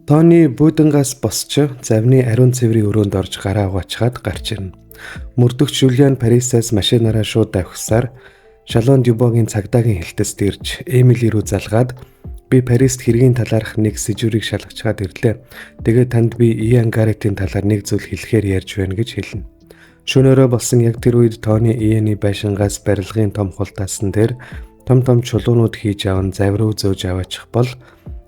Тони буудангаас босч завны ариун цэврийн өрөөнд орж гараа угаачаад гарч ирнэ. Мөрдөгч Жулиан Парисаас машинаараа шууд давхсаар Шалон Дюбогийн цагдаагийн хэлтэст ирж Эмили рүү залгаад би Парист хэргийн талаарх нэг сэжүүрийг шалгачаад ирлээ. Тэгээд танд би Иан Гарретийн талаар нэг зүйл хэлэхээр ярьж байна гэж хэлнэ. Шөнөөрөө болсон яг тэр үед Тони Ианы байшингаас барилгын том хултаасан дээр том чулуунууд хийж аван завруу зөөж аваачих бол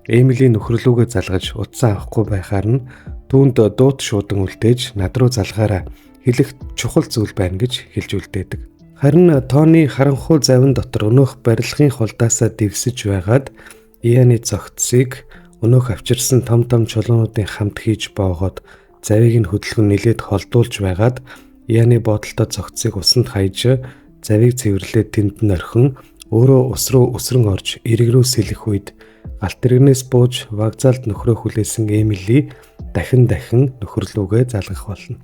Эмили нөхрөлүүгээ залгаж утсаа авахгүй байхаар нь түүнд дуут шуудан үлдээж над руу залгаараа хэлэх чухал зүйл байна гэж хэлж үлдээдэг. Харин Тони харанхуй завин дотор өнөөх барилгын хулдаасаа дэвсэж байгаад Ианы цогцсыг өнөөх авчирсан том чулуунуудын хамт хийж боогоод завийг нь хөдөлгөн нилээд холдуулж байгаад Ианы бодолтой цогцсыг усанд хаяж завийг цэвэрлээд тэнд нь орхин өөрөө ус руу өсрөн орж эрэг рүү сэлэх үед галт тэрэгнээс бууж вокзалд нөхрөө хүлээсэн Эмили дахин нөхрөлүүгээ залгах болно.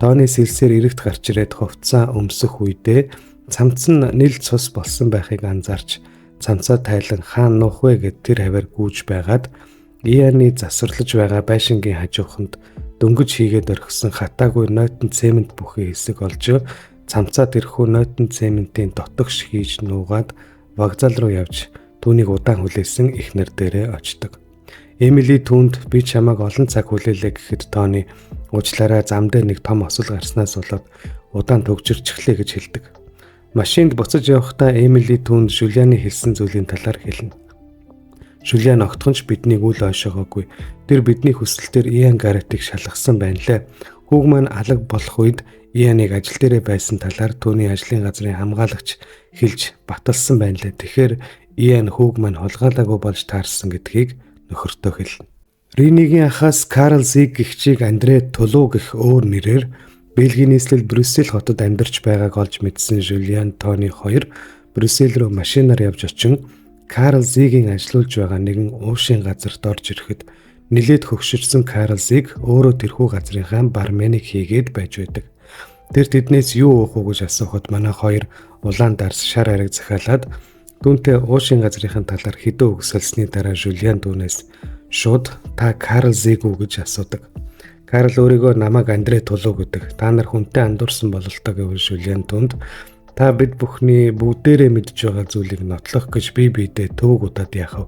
Тони сэлсээр эрэгт гарч ирээд хувцас өмсөх үедээ цамц нь нэл цус болсон байхыг анзаарч цамцаа тайлан хаан нуух вэ гэд тэр хавар гүйж байгаад Ианы засварлаж байгаа байшингийн хажууханд дөнгөж хийгээд орхисон хатаагүй нойтон цемент бүхий хэсэг олж цамцаа тэрхүү нойтон цементийн дотогш хийж нуугаад вокзал руу явж түүнийг удаан хүлээсэн эхнэр дээрээ очдог. Эмили түүнд би чамайг олон цаг хүлээлээ гэхэд Тони уучлаарай зам дээр нэг том осол гарснаас болоод удаан төгжирчихлээ гэж хэлдэг. Машинд буцаж явахдаа Эмили түүнд Жулианы хэлсэн зүйлийн талаар хэлнэ. Жулиан огтхонч биднийг үл ойшоогоогүй. Тэр бидний хүсэлтээр Иан Гарретийг шалгасан байна лээ. Хүүг маань алаг болох үед Ианыг ажил дээрээ байсан талаар түүний ажлын газрын хамгаалагч хэлж баталсан байна лээ. Тэгэхээр Иан хүүг маань хулгайлаагүй болж таарсан гэдгийг нөхөртөө хэлнэ. Ринигийн ахаас Карл Зиг гэгчийг Андре Тулуу гэх өөр нэрээр Бельгийн нийслэл Брюссел хотод амьдарч байгааг олж мэдсэн Жулиан Тони хоёр Брюссел рүү машинаар явж очин Карл Зигийн ажиллуулж байгаа нэгэн уушийн газарт орж ирэхэд нилээд хөгшөрсөн Карл Зиг өөрөө тэрхүү газрынхаа барменыг хийгээд байж байдаг. Тэр тэднээс юу уух уу гэж асуухад манай хоёр улаан дарс шар ариг захиалаад түүнтэй уушийн газрынхаа талаар хэдэн өгсөлсний дараа Жулиан түүнээс шууд та Карл Зиг үү гэж асуудаг. Карл өөрийгөө намайг Андре Тулуу гэдэг. Та нар хүнтэй андуурсан бололтой гэвэл Жулиан түнд та бид бүхний бүгдээрээ мэдж байгаа зүйлийг нотлох гэж биедээ төвөг удаад яах вэ?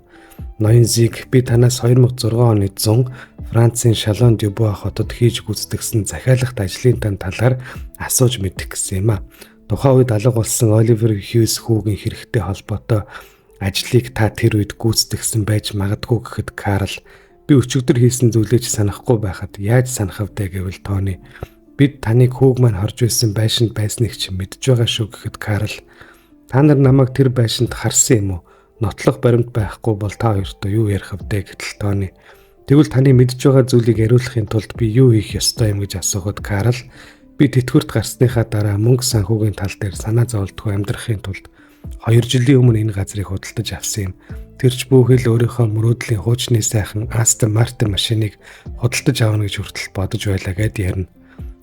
Ноён Зиг би танаас 2006 оны 100 Францын Шалон Дюбуа хотод хийж гүйцэтгэсэн захиалгат ажлын тань талаар асууж мэдэх гэсэн юм а. Тухайн үед алга болсон Оливер Хьюз хүүгийн хэрэгтэй холбоотой ажлыг та тэр үед гүйцэтгэсэн байж магадгүй гэхэд Карл би өчигдөр хийсэн зүйлээ ч санахгүй байхад яаж санах вэ гэвэл Тони бид таныг хүүг маань хорж байсан байшинд байсныг ч мэдж байгаа шүү гэхэд Карл та нар намайг тэр байшинд харсан юм уу? Нотлох баримт байхгүй бол та хоёртой юу ярих вэ гэтэл Тони тэгвэл таны мэдж байгаа зүйлийг яриулахын тулд би юу хийх ёстой юм гэж асуухад Карл би тэтгэврт гарсныхаа дараа мөнгө санхүүгийн тал дээр санаа зовлтгүй амьдрахын тулд 2 жилийн өмнө энэ газрыг худалдаж авсан юм. Тэрч бүхэл өөрийнхөө мөрөөдлийн хуучны сайхан Aston Martin машиныг худалдаж авна гэж хүртэл бодож байлаа гэд ярина.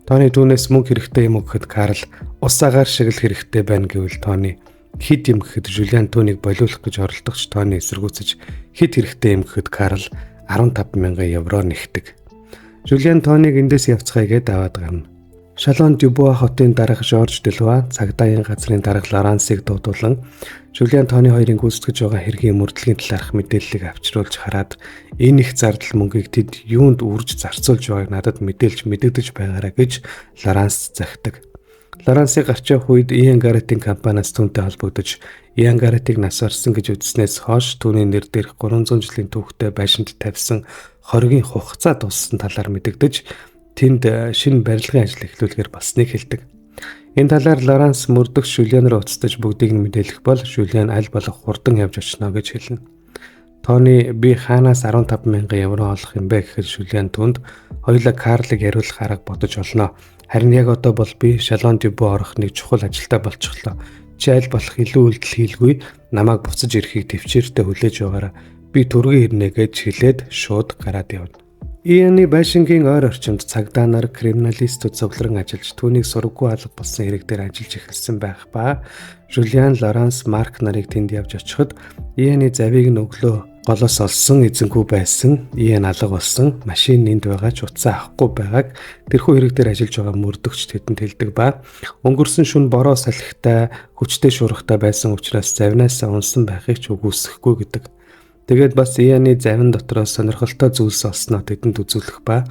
Тони түүнээс мөнгө хэрэгтэй юм уу гэхэд Карл ус агаар шиг л хэрэгтэй байна гэвэл Тони хэд юм гэхэд Жулиан түүнийг болиулах гэж оролдогч Тони эсэргүүцэж хэд хэрэгтэй юм гэхэд Карл 15,000 евро нэгтэг. Жулиан Тониг эндээс явцгаая гэд аваад гарна. Шалон Дюбуа хотын дарга Жорж Делва цагдаагийн газрын дарга Лорансыг дуудуулан Жулиан Тони хоёрын гүйцэтгэж байгаа хэргийн мөрдлөгийн талаарх мэдээллийг авчруулж хараад энэ их зардал мөнгийг тэд юунд үрж зарцуулж байгааг надад мэдэгдэж байгаарай гэж Лоранс захидаг. Лорансыг гарч явах үед Иан Гарретийн компаниас түүнтэй холбогдож Иан Гарретийг нас барсан гэж үзснээс хойш түүний нэр дээрх 300 жилийн түүхтэй байшинд тавьсан хоргийн хугацаа дууссан талаар мэдэгдэж тэнд шинэ барилгын ажил эхлүүлэхээр болсныг хэлдэг. Энэ талаар Лоранс мөрдөгч Жулиан руу уцтаж бүгдийг нь мэдээлэх бол Жулиан аль болох хурдан явж очно гэж хэлнэ. Тони би хаанаас 15,000 евро олох юм бэ гэхэд Жулиан түнд хоёулаа Карлыг яриулах арга бодож олно. Харин яг одоо бол би Шалон Дюбуа орох нэг чухал ажилтаа болчихлоо. Чи аль болох илүү үйлдэл хийлгүй намайг буцаж ирэхийг төвчээртэй хүлээж байгаараа. Би түргэн ирнэ гэж хэлээд шууд гараад явна. Ианы байшингийн ойр орчимд цагдаа нар криминалистууд цугларан ажиллаж түүнийг сургаггүй алга болсон хэрэг дээр ажиллаж эхэлсэн байх ба Жулиан, Лоранс, Марк нарыг тэнд явж очиход Ианы завийг нь өглөө голоос олсон эзэнгүй байсан Иэн алга болсон машин энд байгаа ч утсаа авахгүй байгааг тэрхүү хэрэг дээр ажиллаж байгаа мөрдөгч тэдэнд хэлдэг ба өнгөрсөн шөнө бороо салхитай хүчтэй шуургатай байсан учраас завнаасаа унсан байхыг ч үгүйсэхгүй гэдэг. Тэгээд бас Иэний завин дотроос сонирхолтой зүйлс олсноо тэдэнд үзүүлэх ба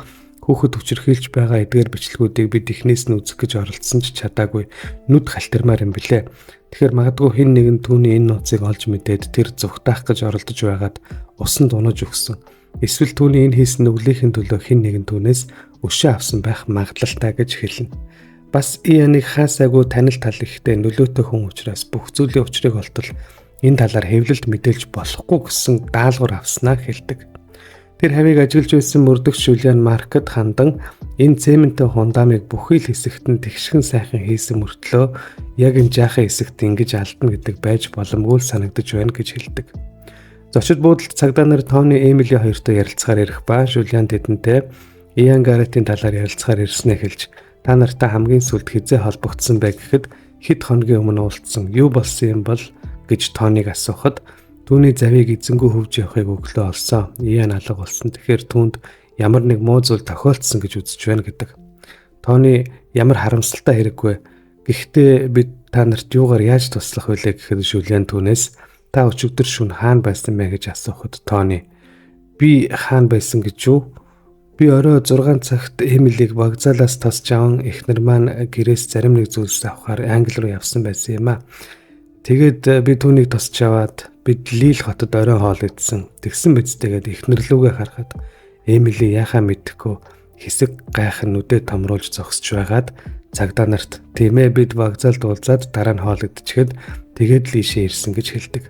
хүүхэд хүчирхийлж байгаа эдгээр бичлэгүүдийг бид эхнээс нь үзэх гэж оролдсон ч чадаагүй нүд халтармаар юм блэ. Тэгэхээр магадгүй хэн нэгэн түүний энэ нууцыг олж мэдээд тэр зүгтаах гэж оролдож байгаад усанд унаж өгсөн. Эсвэл түүний энэ хийсэн нүглийнхэн төлөө хэн нэгэн түүнээс өшөө авсан байх магадлалтай гэж хэлнэ. Бас Иэнийг хаасаагүй танил тал ихтэй нөлөөтэй хүн учраас бүх зүйлийн учрыг олтол энэ талаар хэвлэлд мэдээлж болохгүй гэсэн даалгавар авснаа хэлдэг. Тэр хавийг ажиллаж байсан мөрдөгч Жулиан Маркет хандан энэ цементийн хундамыг бүхий л хэсэгт нь тэгшхэн сайхан хийсэн мөртлөө яг энэ жаахан хэсэгт ингэж алдна гэдэг байж боломгүй санагдаж байна гэж хэлдэг. Зочид буудалд цагдаа нар Тони Эмили хоёртой ярилцахаар ирэх ба Жулиан тэдэнтэй Иэн Гарретийн талаар ярилцахаар ирснээ хэлж та нартай хамгийн сүлд хизээ холбогдсон бай гэхэд хэд хоногийн өмнө уулзсан юу болсон юм бол гэж Тониг асуухад түүний завийг эзэнгүй хөвж явахыг өглөө олсон. Иэн алга болсон. Тэгэхээр түүнд ямар нэг муу зүйл тохиолдсон гэж үзэж байна гэдэг. Тони ямар харамсалтай хэрэггүй. Гэхдээ бид та нарт юугаар яаж туслах вүлээ гэхэд Жулиан түүнээс та өчигдөр шөнө хаана байсан бэ гэж асуухад Тони би хаана байсан гэж юу? Би орой 6 цагт Эмилийг вокзалаас тосч аван эхнэр маань гэрээс зарим нэг зүйлс авахаар Англи руу явсан байсан юм а. Тэгээд би түүнийг тосч аваад бид Лил хотод орой хоол идсэн. Тэгсэн биз тэгээд эхнэрлүүгээ харахад Эмили яхаа мэдэхгүй хэсэг гайхан нүдээ томруулж зогсож байгаад цагдаа нарт тийм ээ бид вокзалд уулзаад дараа нь хоол идчихэд тэгээд Лишээ ирсэн гэж хэлдэг.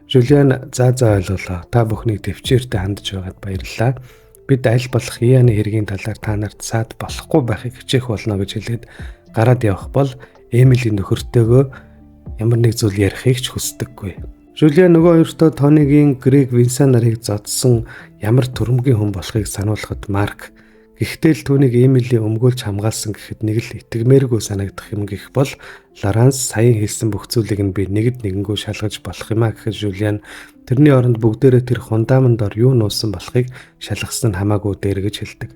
Жулиан за ойлголоо. Та бүхнийг төвчээртэй хандж байгаад баярлалаа. Бид аль болох Иэний хэргийн талаар та нарт саад болохгүй байхыг хичээх болно гэж хэлээд гараад явах бол Эмили нөхөртөөгөө ямар нэг зүйл ярихыг ч хүсдэггүй. Жулиан нөгөө хоёртоо Тонигийн Грег Винсан нарыг зодсон ямар түрэмгийн хүн болохыг сануулхад Марк гэхдээ л түүнийг Эмили өмгөөлж хамгаалсан гэхэд нэг л итгэмээргүй санагдах юм гэх бол Лоранс саяхан хэлсэн бүх зүйлийг нь би нэгд нэгэнгүү шалгаж болох юм а гэхэд Жулиан тэрний оронд бүгдээрээ тэр хундамын дор юу нуусан болохыг шалгасан нь хамаагүй дээр гэж хэлдэг.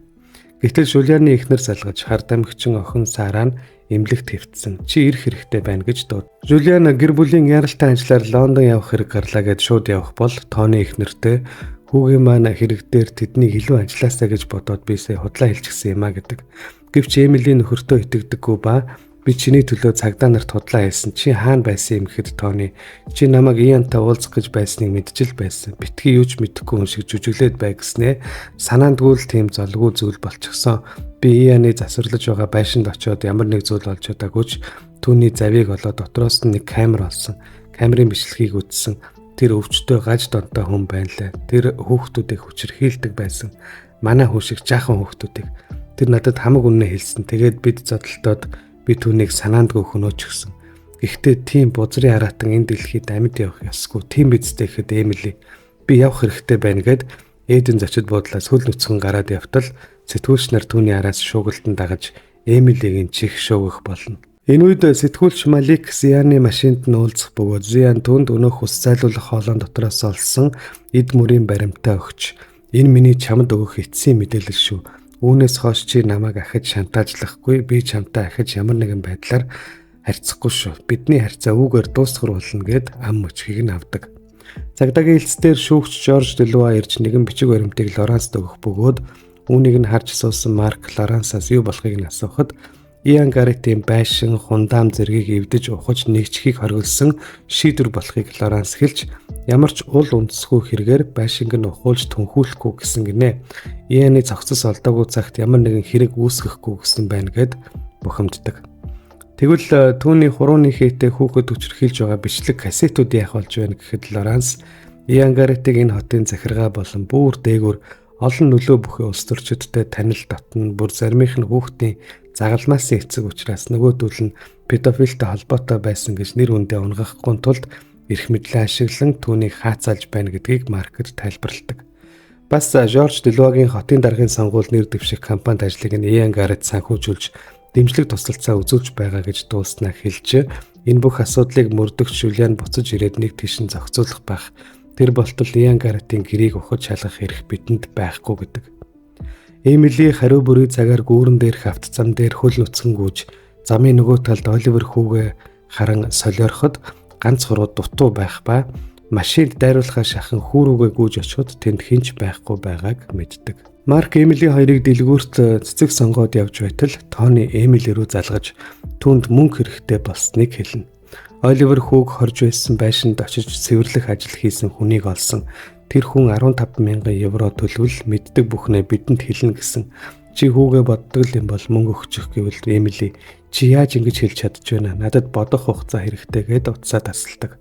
Гэтэл Жулианы эхнэр салгаж хар дамгчин охин Сараа нь эмнэлэгт хэвтсэн. Чи ирэх хэрэгтэй байна гэж дууд. Жулиан гэр бүлийн яралтай ажиллаар Лондон явах хэрэг гарлаа гэж шууд явах бол Тони эхнэртэй хүүгийн маань хэрэг дээр тэднийг илүү ажилласаа гэж бодоод би сая худлаа хэлчихсэн юм а гэдэг. Гэвч Эмилийн нөхөртөө итгэдэггүй ба би чиний төлөө цагдаа нарт худлаа хэлсэн. Чи хаана байсан юм гэхэд Тони чи намайг Иэнтэй уулзах гэж байсныг мэдчихэл байсан. Битгий юуч мэдэхгүй хүн шиг жүжиглээд бай гэснээ санаандгүй л тийм золгүй зүйл болчихсон. Би Иэний засварлаж байгаа байшинд очиод ямар нэг зүйл олж чадаагүйч түүний завийг олоод дотроос нь нэг камер олсон. Камерын бичлэгийг үзсэн. Тэр өвчтөй гаж донтой хүн байна лээ. Тэр хүүхдүүдийг хүчирхийлдэг байсан. Манай хүн шиг жаахан хүүхдүүдийг. Тэр надад хамаг үнэ хэлсэн. Тэгээд бид зодтолтоод би түүнийг санаандгүй хөнөөч гисэн. Гэхдээ тийм бузрын хараатан энэ дэлхийд амьд явах ёсгүй. Тийм бидтэй гэхэд Эмили би явах хэрэгтэй байна гэд Эден зочид буудлаас хөл нүцгэн гараад явтал сэтгүүлч нар түүний араас шуугалтан дагаж Эмилигийн чих шуугах болно. Энэ үед сэтгүүлч Малик Зианы машинд нь уулзах бөгөөд Зиан түнд өнөөх ус зайлуулах хоолон дотроос олсон эд мөрийн баримтаа өгч энэ миний чамд өгөх эцсийн мэдээлэл шүү. Үүнээс хойш чи намайг ахиж шантаажлахгүй би чамтай ахиж ямар нэгэн байдлаар харьцахгүй шүү. Бидний харьцаа үүгээр дуусгар болно гэд ам мөчгийг нь авдаг. Цагдаагийн хэлцээр шүүгч Жорж Делуа ирж нэгэн бичиг баримтыг Лоранст өгөх бөгөөд үүнийг нь харж суусан Марк Лорансаас юу болохыг нь асуухад Иэн Гарретийн байшин хундам зэргийг эвдэж ухаж нэгчхийг хориглосон шийдвэр болохыг Лоранс хэлж ямар ч уул үндэсгүй хэрэгээр байшинг нь ухуулж түнхүүлэхгүй гэсэн гинэ. Иэний цогцос олдоогүй цагт ямар нэгэн хэрэг үүсгэхгүй гэсэн байна гэд бухимддаг. Тэгвэл түүний хурууны хээтэй хүүхэд хүчрхийлж байгаа бичлэг кассетууд яах болж байна гэхэд Лоранс Иэн Гарретийг энэ хотын захиргаа болон бүр дээгүүр олон нөлөө бүхий улс төрчидтэй танил татна бүр заримийнх нь хүүхдийн загалмаасын эцэг учраас нөгөөдөл нь педофилтэй холбоотой байсан гэж нэр үндэ унгахгүй тулд эрх мэдлээ ашиглан түүнийг хаацаалж байна гэдгийг Маркет тайлбарладаг. Бас Жорж Делуагийн хотын даргын сонгуул нэр дэвших кампанит ажлыг нь Иэн Гаррет санхүүжүүлж дэмжлэг тусалцаа үзүүлж байгаа гэж дууснаа хэлж энэ бүх асуудлыг мөрдөгч Жулиан буцаж ирээд нэг тийшин зохицуулах байх. Тэр болтол Иан Гарретийн гэрийг ухаж шалгах эрх бидэнд байхгүй гэдэг. Эмили хариу бүрий цагаар гүүрэн дээрх автозам дээр хөл нүцгэн гүйж замын нөгөө талд Оливер хүүгээ харан солиороход ганц хуруу дутуу байх ба машинд дайруулахаа шахан хүүрүүгээ гүйж очиход тэнд хинч байхгүй байгааг мэддэг. Марк Эмили хоёрыг дэлгүүрт цэцэг сонгоод явж байтал Тони Эмили рүү залгаж түүнд мөнгө хэрэгтэй болсныг хэлнэ. Оливер хүүг хорж байсан байшинд очиж цэвэрлэх ажил хийсэн хүнийг олсон. Тэр хүн 15,000 евро төлөвл мэддэг бүхнээ бидэнд хэлнэ гэсэн. Чи хүүгээ боддог юм бол мөнгө өгчих гэвэл Эмили чи яаж ингэж хэлж чадчихвэ? Надад бодох хугацаа хэрэгтэй гэд утсаа тасалдаг.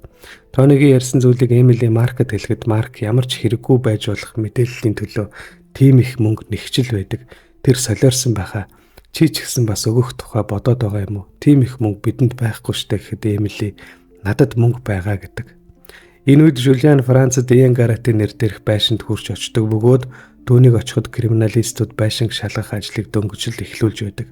Тонигийн ярьсан зүйлийг Эмили Маркд хэлэхэд Марк ямар ч хэрэггүй байж болох мэдээллийн төлөө тийм их мөнгө нэгчил байдаг. Тэр солиорсон байхаа. Чи ч гэсэн бас өгөх тухай бодоод байгаа юм уу? Тийм их мөнгө бидэнд байхгүй штэ гэхэд Эмили надад мөнгө байгаа гэдэг. Энэ үед Жулиан Францад Иан Гарретийн нэр дээрх байшинд хурж очдог бөгөөд түүнийг очиход криминалистууд байшинг шалгах ажлыг дөнгөжл эхлүүлж байдаг.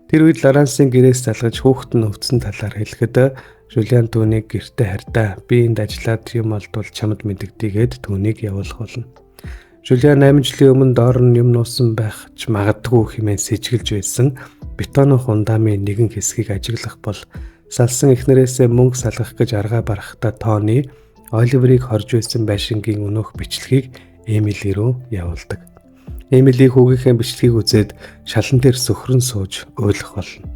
Тэр үед Лорансын гэрээс залгаж хүүхэд нь өвдсөн талаар хэлэхэд Жулиан түүнийг гэртээ харьдаа би энд ажиллаад юм олдвол чамд мэдэгдийгээд түүнийг явуулах болно. Жулиан 8 жилийн өмнө доор нь юм нуусан байх ч магадгүй хэмээн сэжгэлж байсан бетоны хундамын нэгэн хэсгийг ажиглах бол салсан эхнэрээсээ мөнгө салгах гэж аргаа барахдаа Тони Оливерийг хорж байсан байшингийн өнөөх бичлэгийг Эмили рүү явуулдаг. Эмили хүүгийнхээ бичлэгийг үзээд шалан дээр сөхрөн сууж уйлах болно.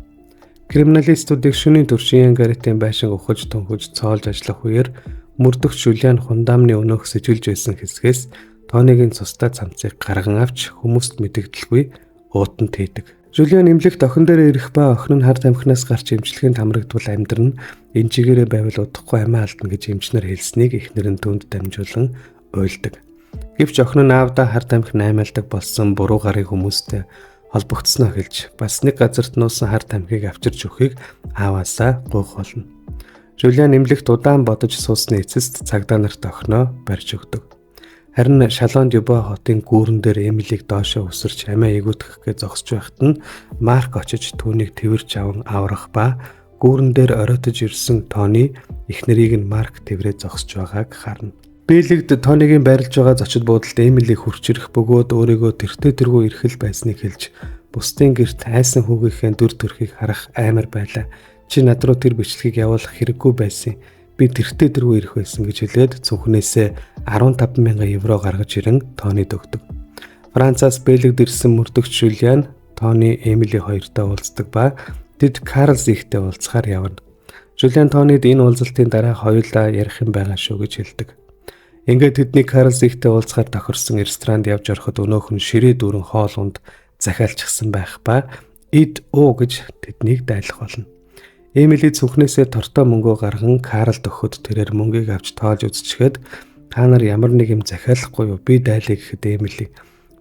Криминалистуудыг шөнийн төршийн Гарретийн байшинг ухаж тунхаж цоолж ажиллах үеэр мөрдөгч Жулиан хундамны өнөөх сэжгэлж байсан хэсгээс Тонигийн цустай цамцыг гарган авч хүмүүст мэдэгдэлгүй уутанд хийдэг. Жулиан эмнэлэгт охин дээр ирэх ба охин нь хар тамхинаас гарч эмчилгээнд хамрагдвал амьдрал нь энэ чигээрээ байвал удахгүй амиа алдна гэж эмчнэр хэлснийг эхнэр нь түүнд дамжуулан уйлдаг. Гэвч охин нь аавда хар тамхин аймаалдаг болсон буруу гарыг хүмүүстэй холбогдсноо хэлж бас нэг газарт нуусан хар тамхиг авчирч өгөхийг ааваасаа гуйх болно. Жулиан эмнэлэгт удаан бодож суусны эцэст цагдаа нарт охиноо барьж өгдөг. Харин Шалон Дюбо хотын гүүрэн дээр Эмилийг доошоо өсөрч амиа эгүүдэх гэж зогсож байхад нь Марк очиж түүнийг тэрвэрч аван аврах ба гүүрэн дээр оройтож ирсэн Тони эхнэрийг нь Марк тэрврээ зогсож байгааг харна. Бэлэгд Тонигийн байрлаж байгаа зочид буудалд Эмилийг хурч ирэх бөгөөд өөрийгөө тэртээ тэргүй эрхэл байсныг хэлж бусдын гэрт айсан хүүгийнхээ дүр төрхийг харах аймар байлаа. Чи над руу тэр бичлэгийг явуулах хэрэггүй байсан. Би тэртээ тэргүй ирэх байсан гэж хэлээд цүнхнээсээ 15,000 евро гаргаж ирэн Тонид өгдөг. Францаас Бэлэгд ирсэн мөрдөгч Жулиан Тони Эмили хоёртой уулздаг ба тэд Карл Зихтэй уулзахаар явна. Жулиан Тонид энэ уулзалтын дараа хоёулаа ярих юм байгаа шүү гэж хэлдэг. Ингээд тэдний Карл Зихтэй уулзахаар тохирсон ресторанд явж ороход өнөөх нь ширээ дүүрэн хоол унд захиалчихсан байх ба эд уу гэж тэднийг дайлах болно. Эмили цүнхнээсээ тортой мөнгөө гарган Карлд өгөхөд тэрээр мөнгийг авч тоолж үзчихээд та нар ямар нэг юм захиалахгүй юу? Би дайлаа гэхэд Эмили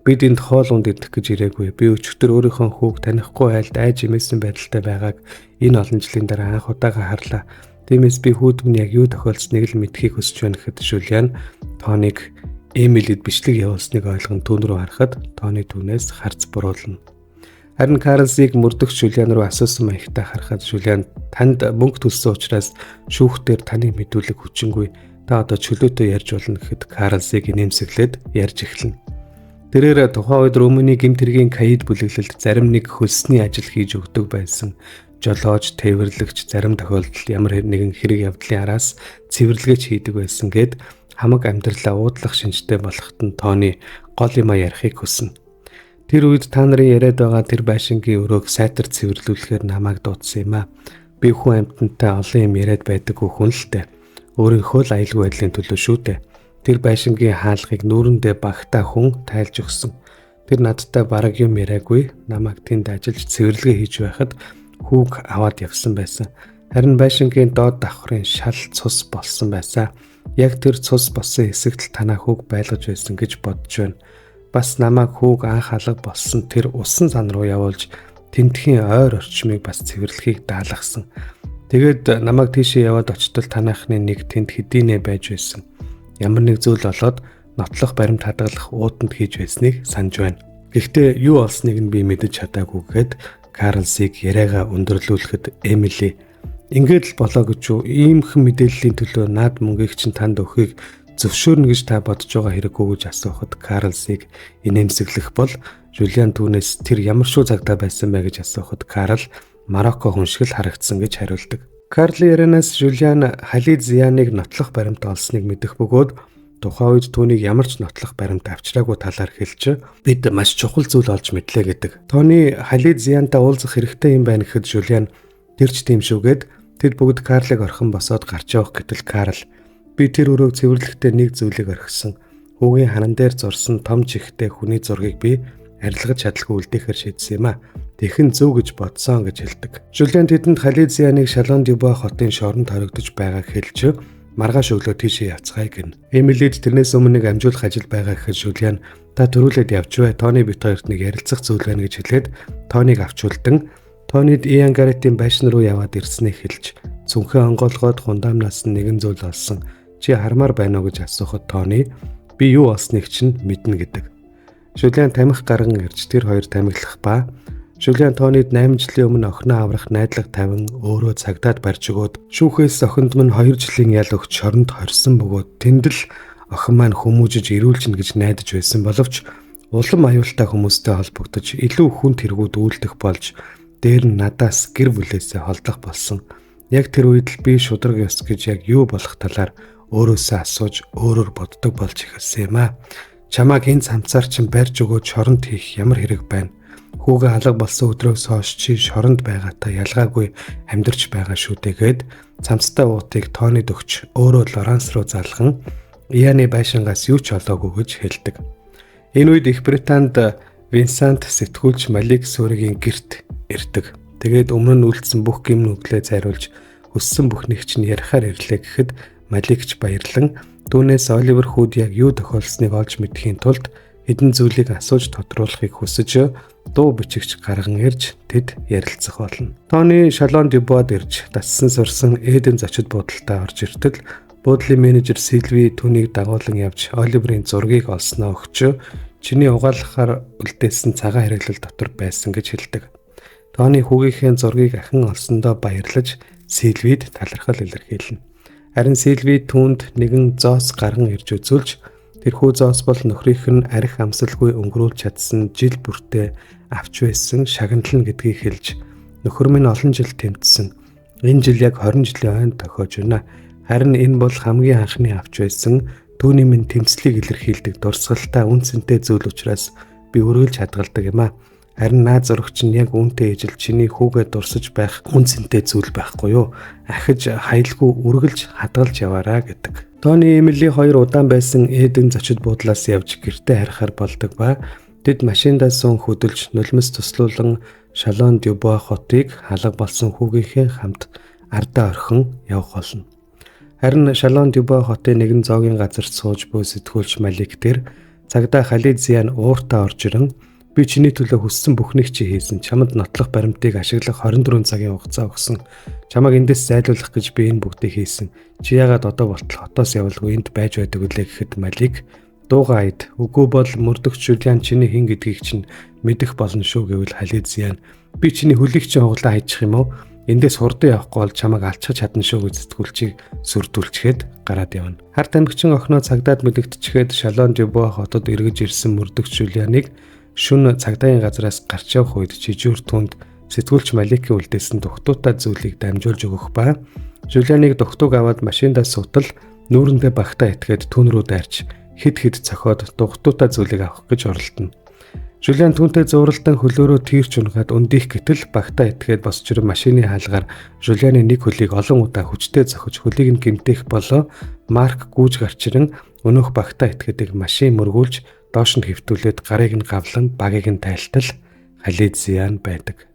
бид энд хоол унд идэх гэж ирээгүй. Би өчигдөр өөрийнхөө хүүг танихгүй айлд айж имээсэн байдалтай байгааг энэ олон жилийн дараа анх удаага харлаа. Тиймээс би хүүд минь яг юу тохиолдсныг л мэдхийг хүсэж байна гэхэд Жулиан Тоник Эмилид бичлэг явуулсныг ойлгон түүн рүү харахад Тони түүнээс харц буруулна. Харин Карлсыг мөрдөгч Жулиан руу асуусан маягтай харахад Жулиан танд мөнгө төлсөн учраас шүүхтээр таныг мэдүүлэх хүчингүй. Та одоо чөлөөтэй ярьж болно гэхэд Карлсыг инээмсэглээд ярьж эхэлнэ. Тэрээр тухайн үед Румыны гэмтэргийн Каид бүлэглэлд зарим нэг хөлсний ажил хийж өгдөг байсан. Жолооч, тээвэрлэгч зарим тохиолдолд ямар нэгэн хэрэг явдлын араас цэвэрлэгч хийдэг байсан гэд хамаг амьдралаа уудлах шинжтэй болоход нь Тони гол юм ярихыг хүснэ. Тэр үед та нарын яриад байгаа тэр байшингийн өрөөг сайтар цэвэрлүүлэхээр намайг дуудсан юм аа. Би хүн амьтантай олон юм яриад байдаггүй хүн л дээ. Өөрийнхөө л аюулгүй байдлын төлөө шүү дээ. Тэр байшингийн хаалгыг нүүрэндээ багтаа хүн тайлж өгсөн. Тэр надтай бараг юм яриаггүй. Намайг тэнд ажиллаж цэвэрлэгээ хийж байхад хүүг аваад явсан байсан. Харин байшингийн доод давхрын шал цус болсон байсан. Яг тэр цус болсон хэсэгт танаа хүүг байлгаж байсан гэж бодож байна. Бас намайг хүүг анх алга болсон тэр усан сан руу явуулж тентхийн ойр орчмыг бас цэвэрлэхийг даалгасан. Тэгээд намайг тийшээ яваад очтол танаахны нэг тэнд хэдийнэ байж байсан. Ямар нэг зүйл болоод нотлох баримт хадгалах ууданд хийж байсныг санаж байна. Гэхдээ юу олсныг нь би мэдэж чадаагүй гэхэд Карлсыг яриагаа өндөрлүүлэхэд Эмили ингээд л болоо гэж юу иймхэн мэдээллийн төлөө наад мөнгийг чинь танд өгөхийг зөвшөөрнө гэж та бодож байгаа хэрэггүй гэж асуухад Карлсыг инээмсэглэх бол Жулиан түүнээс тэр ямар шүү цагтаа байсан бэ гэж асуухад Карл Марокко хүн шиг л харагдсан гэж хариулдаг. Карлийн ярианаас Жулиан Халид Зианыг нотлох баримт олсныг мэдэх бөгөөд тухайн үед түүнийг ямар ч нотлох баримт авчраагүй талаар хэлж бид маш чухал зүйл олж мэдлээ гэдэг. Тони Халид Зиантай уулзах хэрэгтэй юм байна гэхэд Жулиан тэрч тийм шүүгээд тэд бүгд Карлыг орхон босоод гарч явах гэтэл Карл би тэр өрөөг цэвэрлэхдээ нэг зүйлийг орхисон. Хүүгийн ханан дээр зурсан том чихтэй хүний зургийг би арилгаж чадалгүй үлдээхээр шийдсэн юм а. Тэхэн зөв гэж бодсон гэж хэлдэг. Жулиан тэдэнд Халид Зианыг Шалон Дюбуа хотын шоронд хоригдож байгааг хэлж маргааш өглөө тийшээ явцгаая гэнэ. Эмилид тэрнээс өмнө нэг амжуулах ажил байгаа гэхэд Жулиан та төрүүлээд явж бай. Тони бит хоёрт нэг ярилцах зүйл байна гэж хэлээд Тониг авчулдан Тонид Иан Гарретийн байшин руу яваад ирснийг хэлж цүнхээ онгоолгоод хундаамнаас нэгэн зүйл олсон. Чи хармаар байна уу гэж асуухад Тони би юу олсныг чинь мэднэ гэдэг. Жулиан тамхи гарган ирж тэр хоёр тамхилах ба Жулиан Тонид 8 жилийн өмнө охиноо аврах найдлага тавин өөрөө цагдаад барьж өгөөд шүүхээс охинд минь 2 жилийн ял өгч шоронд хорсон бөгөөд тэнд л охин маань хүмүүжиж ирүүлжин гэж найдаж байсан боловч улам аюултай хүмүүстэй холбогдож илүү хүнд хэрэгүүд үйлдэх болж дээр нь надаас гэр бүлээсээ холдох болсон. Яг тэр үед л би шудраг ёс гэж яг юу болох талаар өөрөөсөө асууж өөрөөр боддог болж эхэлсэн юм а. Чамааг энэ цамцаар чинь барьж өгөөд шоронд хийх ямар хэрэг байна? Хүүгээ алга болсон өдрөөс хойш чи шоронд байгаатай ялгаагүй амьдарч байгаа шүү дээгээд цамцтай уутыг Тонид өгч өөрөө Лоранс руу залган Ианы байшингаас юу ч олоогүй гэж хэлдэг. Энэ үед Их Британд Винсент сэтгүүлч Малик Сүригийн гэрт ирдэг. Тэгээд өмнө нь үлдсэн бүх гим нүглээ зайруулж өссөн бүхнийг чинь ярихаар ирлээ гэхэд Маликч баярлан түүнээс Оливер хүүд яг юу тохиолсныг олж мэдхийн тулд хэдэн зүйлийг асууж тодруулахыг хүсэж дуу бичигч гарган ирж тэд ярилцах болно. Тони Шалон Дюбуад ирж дассан сурсан Эден зочид буудалтаа орж иртэл буудлын менежер Сильви түүнийг дагуулan явж Оливерийн зургийг олсноо өгч чиний угаалгахаар үлдээсэн цагаан хэрэглэл дотор байсан гэж хэлдэг. Тони хүүгийнхээ зургийг ахин олсондоо баярлаж Сильвид талархал илэрхийлнэ. Харин Сильви түүнд нэгэн зоос гарган ирж үзүүлж тэрхүү зоос бол нөхрийнх нь арх амсалгүй өнгөрүүлж чадсан жил бүртээ авч байсан шагнална гэдгийг хэлж нөхөр минь олон жил тэмцсэн. Энэ жил яг 20 жилийн ойн тохиож байна. Харин энэ бол хамгийн анхны авч байсан түүний минь тэмцлийг илэрхийлдэг дурсгалтай үнцэнтэй зүйл учраас би өрөөлж хадгалдаг юм а. Харин наад зурагч нь яг үүнтэй ижил чиний хүүгээ дурсаж байх үнцэнтэй зүйл байхгүй юу? Ахиж хаялгүй үргэлж хадгалж яваараа гэдэг. Тони Эмили хоёр удаан байсан Эден зочид буудлаас явж гэртээ харихаар болдог ба тэд машиндаа суун хөдөлж нулимс туслуулан Шалон Дюбуа хотыг халга болсон хүүгийнхээ хамт ардаа орхин явах болно. Харин Шалон Дюбуа хотын нэгэн зоогийн газарт сууж буй сэтгүүлч Малик тэр цагдаа Халид Зиан ууртаа орж ирэн би чиний төлөө хүссэн бүхнийг чи хийсэн. Чамд нотлох баримтыг ашиглах 24 цагийн хугацаа өгсөн. Чамайг эндээс зайлуулах гэж би энэ бүгдийг хийсэн. Чи яагаад одоо болтол хотоос явалгүй энд байж байдаг үлээ гэхэд Малик дуугаа айд. Үгүй бол мөрдөгч Жулиан чиний хэн гэдгийг чинь мэдэх болно шүү гэвэл Халид Зиан би чиний хөлийг чинь хуглаа хайчих юм уу? Эндээс хурдан явахгүй бол чамайг алчхаж чадна шүү гэж сэтгүүлчийг сүрдүүлчихэд гараад явна. Харт амгчин охиноо цагдаад мэдэгдчихэд Шалон Дюбуа хотод эргэж ирсэн мөрдөгч Жулианыг шөнө цагдаагийн газраас гарч явах үед жижүүр түнд сэтгүүлч Маликийн үлдээсэн дугтуутай зүйлийг дамжуулж өгөх ба Жулианыг дугтууг аваад машиндаа сутал нүүрэндээ багтаа итгээд түн рүү дайрч хэд цохиод дугтуутай зүйлийг авах гэж оролдоно. Жулиан түүнтэй зууралдан хөлөөрөө тийрч унгаад өндих гэтэл багтаа итгээд босч ирэн машины хаалгаар Жулианы нэг хөлийг олон удаа хүчтэй зохиж хөлийг нь гэмтэх болоо Марк гүйж гарч ирэн өнөөх багтаа итгээдэг машин мөргүүлж доош нь хэвтүүлээд гарыг нь гавлан багийг нь тайлтал Халид Зиан байдаг.